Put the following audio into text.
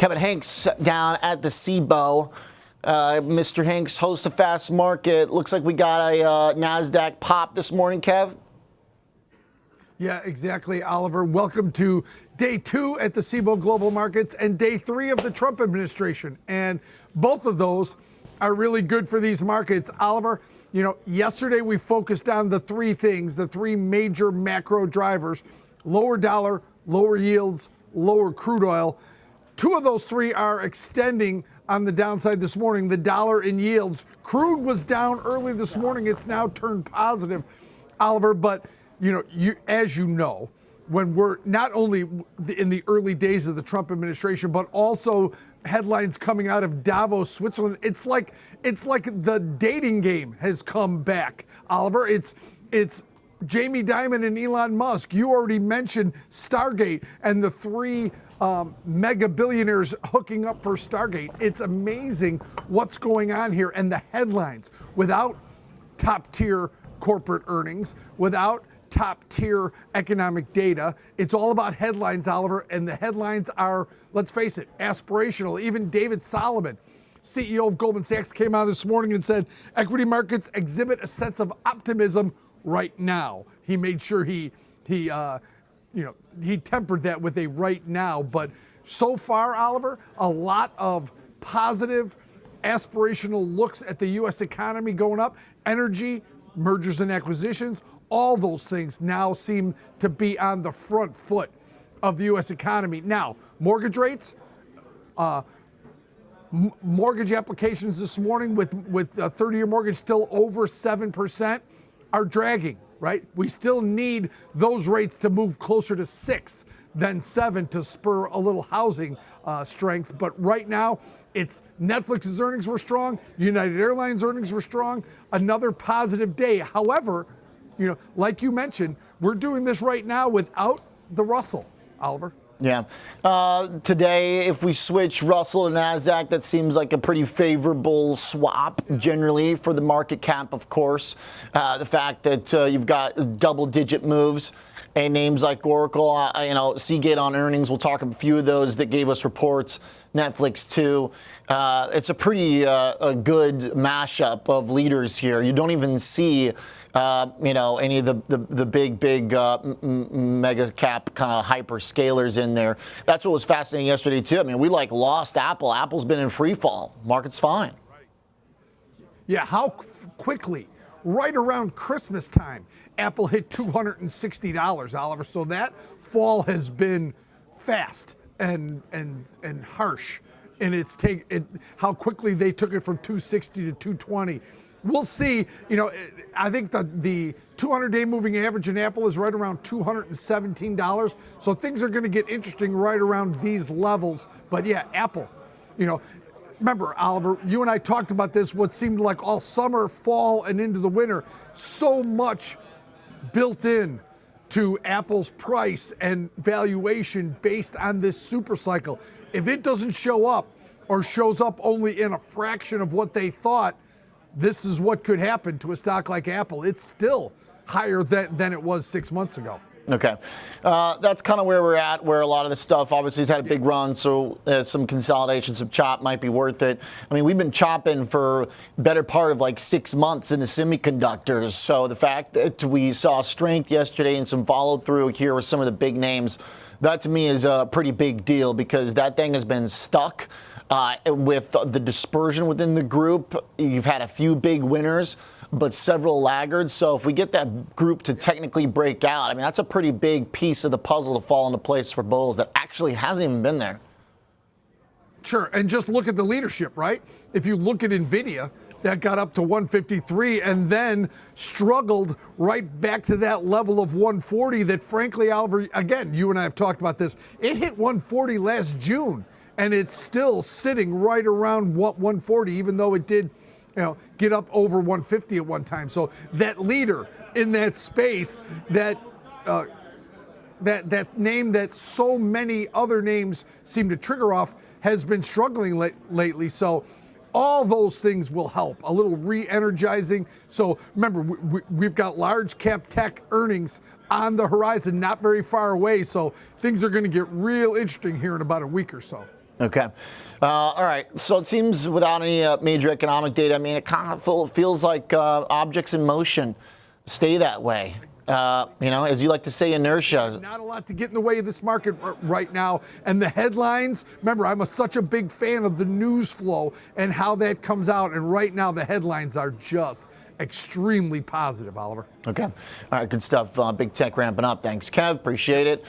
Kevin Hincks down at the SIBO. Mr. Hincks hosts a fast market. Looks like we got a NASDAQ pop this morning, Kev. Yeah, exactly, Oliver. Welcome to day 2 at the SIBO Global Markets and day 3 of the Trump administration. And both of those are really good for these markets. Oliver, you know, yesterday we focused on the 3 things, the 3 major macro drivers: lower dollar, lower yields, lower crude oil. 2 of those 3 are extending on the downside this morning. The dollar and yields. Crude was down early this morning. It's now turned positive, Oliver. But, you know, as you know, when we're not only in the early days of the Trump administration, but also headlines coming out of Davos, Switzerland, it's like the dating game has come back, Oliver. It's Jamie Dimon and Elon Musk. You already mentioned Stargate and the 3 mega billionaires hooking up for Stargate. It's amazing what's going on here. And the headlines, without top tier corporate earnings, without top tier economic data, it's all about headlines, Oliver. And the headlines are, let's face it, aspirational. Even David Solomon, CEO of Goldman Sachs, came out this morning and said equity markets exhibit a sense of optimism right now. He made sure he tempered that with a right now. But so far, Oliver, a lot of positive, aspirational looks at the U.S. economy going up. Energy, mergers and acquisitions, all those things now seem to be on the front foot of the U.S. economy. Now, mortgage rates, mortgage applications this morning with a 30-year mortgage still over 7% are dragging. Right? We still need those rates to move closer to 6 than 7 to spur a little housing strength. But right now, it's Netflix's earnings were strong. United Airlines earnings were strong. Another positive day. However, you know, like you mentioned, we're doing this right now without the Russell, Oliver. Yeah. Today, if we switch Russell to NASDAQ, that seems like a pretty favorable swap generally for the market cap, of course. The fact that you've got double-digit moves and names like Oracle, Seagate on earnings. We'll talk a few of those that gave us reports. Netflix, too. It's a pretty good mashup of leaders here. You don't even see any of the big mega cap kind of hyperscalers in there. That's what was fascinating yesterday too. I mean, we lost Apple. Apple's been in free fall. Market's fine. Yeah, how quickly, right around Christmas time, Apple hit $260, Oliver. So that fall has been fast and harsh, and how quickly they took it from 260 to 220. We'll see. You know, I think the 200-day moving average in Apple is right around $217. So things are going to get interesting right around these levels. But yeah, Apple, you know, remember, Oliver, you and I talked about this, what seemed like all summer, fall, and into the winter. So much built in to Apple's price and valuation based on this super cycle. If it doesn't show up or shows up only in a fraction of what they thought, this is what could happen to a stock like Apple. It's still higher than it was 6 months ago. Okay. That's kind of where we're at, where a lot of this stuff obviously has had a big run, so some consolidation, some chop might be worth it. I mean, we've been chopping for better part of 6 months in the semiconductors, so the fact that we saw strength yesterday and some follow through here with some of the big names, that to me is a pretty big deal because that thing has been stuck. With the dispersion within the group, you've had a few big winners, but several laggards. So if we get that group to technically break out, I mean, that's a pretty big piece of the puzzle to fall into place for bulls that actually hasn't even been there. Sure, and just look at the leadership, right? If you look at NVIDIA, that got up to 153 and then struggled right back to that level of 140 that, frankly, Oliver, again, you and I have talked about this. It hit 140 last June. And it's still sitting right around 140, even though it did, get up over 150 at one time. So that leader in that space, that name that so many other names seem to trigger off, has been struggling lately. So all those things will help. A little re-energizing. So remember, we've got large cap tech earnings on the horizon, not very far away. So things are going to get real interesting here in about a week or so. Okay. All right. So it seems without any major economic data, I mean, it kind of feels like objects in motion stay that way. As you like to say, inertia. Not a lot to get in the way of this market right now. And the headlines, remember, I'm such a big fan of the news flow and how that comes out. And right now, the headlines are just extremely positive, Oliver. Okay. All right. Good stuff. Big tech ramping up. Thanks, Kev. Appreciate it.